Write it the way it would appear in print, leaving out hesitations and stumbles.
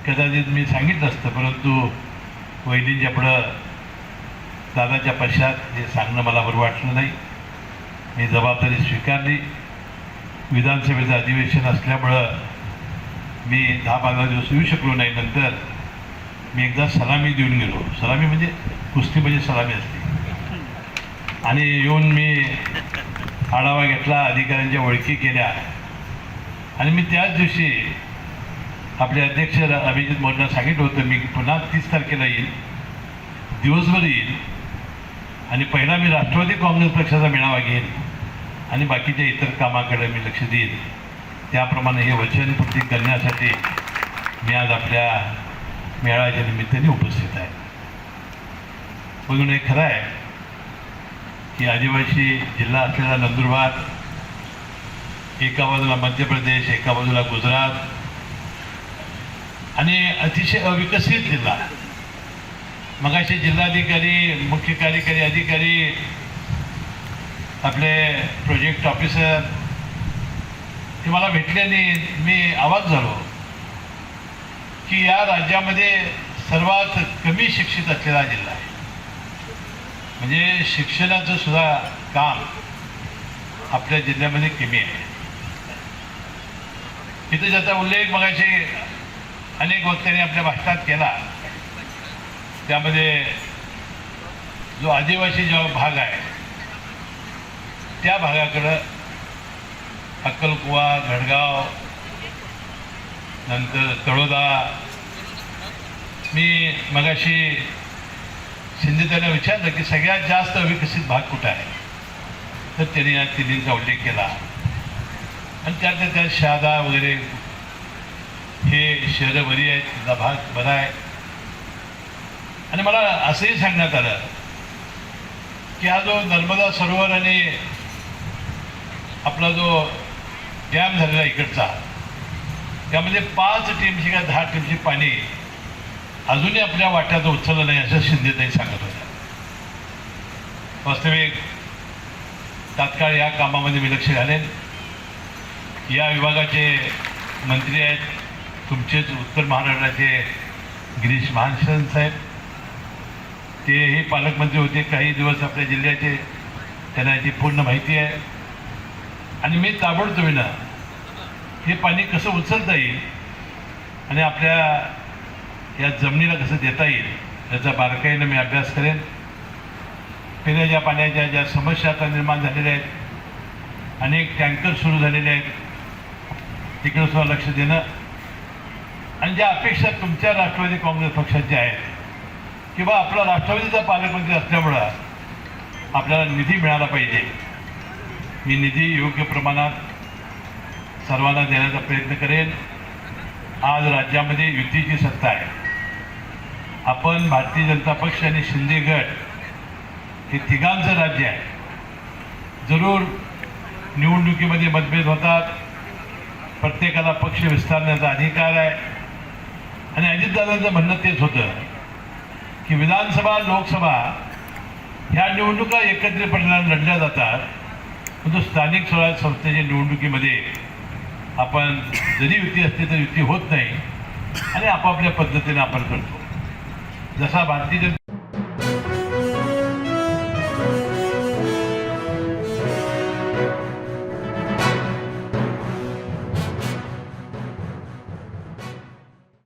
कदाचित मी सांगितलं असतं, परंतु वहिनींच्या पुढं दादाच्या पश्चात हे सांगणं मला बरं वाटलं नाही. मी जबाबदारी स्वीकारली. विधानसभेचं अधिवेशन असल्यामुळं मी 10-15 दिवस येऊ शकलो नाही. नंतर मी एकदा सलामी देऊन गेलो. सलामी म्हणजे कुस्ती म्हणजे सलामी असते. आणि येऊन मी आढावा घेतला, अधिकाऱ्यांच्या ओळखी केल्या आणि मी त्याच दिवशी आपले अध्यक्ष अभिजित मोरेंना सांगितलं होतं मी पुन्हा 30 तारखेला येईल, दिवसभर येईल आणि पहिला मी राष्ट्रवादी काँग्रेस पक्षाचा मेळावा घेईन आणि बाकीच्या इतर कामाकडे मी लक्ष देईन. त्याप्रमाणे हे वचनपूर्ती करण्यासाठी मी आज आपल्या मेळाव्याच्या निमित्ताने उपस्थित आहे. म्हणून हे खरं आहे की आदिवासी जिल्हा असलेला नंदुरबार, एका बाजूला मध्य प्रदेश, एका बाजूला गुजरात आणि अतिशय अविकसित जिल्हा. मगाशी जिल्हाधिकारी, मुख्य कार्यकारी अधिकारी, आपले प्रोजेक्ट ऑफिसर हे मला भेटल्याने मी अवाक झालो की या राज्यामध्ये सर्वात कमी शिक्षित असलेला जिल्हा आहे. म्हणजे शिक्षणाचं सुद्धा काम आपल्या जिल्ह्यामध्ये कमी आहे. इथं ज्याचा उल्लेख मगाशी अनेक वक्त्यांनी आपल्या भाषणात केला, त्यामध्ये जो आदिवासी जो भाग आहे त्या भागाकडं अक्कलकुवा, घडगाव, नंतर तळोदा, मी मगाशी शिंदे त्यांना विचारलं की सगळ्यात जास्त अविकसित भाग कुठं आहे, तर त्यांनी या तिन्हींचा उल्लेख केला. आणि त्यातल्या त्यात शहादा वगैरे हे शहरं बरी आहेत, तिथला भाग बरा आहे. आणि मला असंही सांगण्यात आलं की हा जो नर्मदा सरोवर आणि आपला जो डॅम झालेला इकडचा, त्यामध्ये 5 टीमची का 10 टीमची पाणी अजूनही आपल्या वाट्याचं उचललं नाही असं शिंदेताई सांगत होत्या. वास्तविक तात्काळ या कामामध्ये मी लक्ष घालेन. या विभागाचे मंत्री आहेत तुमचेच उत्तर महाराष्ट्राचे गिरीश महाजन साहेब, तेही पालकमंत्री होते काही दिवस आपल्या जिल्ह्याचे, त्यांना याची पूर्ण माहिती आहे. आणि मी ताबडतोबीनं हे पाणी कसं उचलता येईल आणि आपल्या या जमिनीला कसं देता येईल याचा बारकाईनं मी अभ्यास करेन. पिण्याच्या पाण्याच्या ज्या समस्या आता निर्माण झालेल्या आहेत, अनेक टँकर सुरू झालेले आहेत, तिकडं सुद्धा लक्ष देणं. आणि ज्या अपेक्षा तुमच्या राष्ट्रवादी काँग्रेस पक्षाच्या आहेत की बा आपला राष्ट्रवादीचा पालकमंत्री असल्यामुळं आपल्याला निधी मिळाला पाहिजे, मी निधी योग्य प्रमाणात सर्वांना देण्याचा प्रयत्न करेन. आज राज्यामध्ये युतीची सत्ता आहे. आपण भारतीय जनता पक्ष आणि शिंदे गट हे तिघांचं राज्य आहे. जरूर निवडणुकीमध्ये मतभेद होतात, प्रत्येकाला पक्ष विस्तारण्याचा अधिकार आहे. आणि अजितदादांचं म्हणणं तेच होतं की विधानसभा, लोकसभा ह्या निवडणुका एकत्रितपणे लढल्या जातात, परंतु स्थानिक स्वराज्य संस्थेच्या निवडणुकीमध्ये आपण जरी युती असते तर युती होत नाही आणि आपापल्या पद्धतीने आपण करतो. जसा भारतीय जनता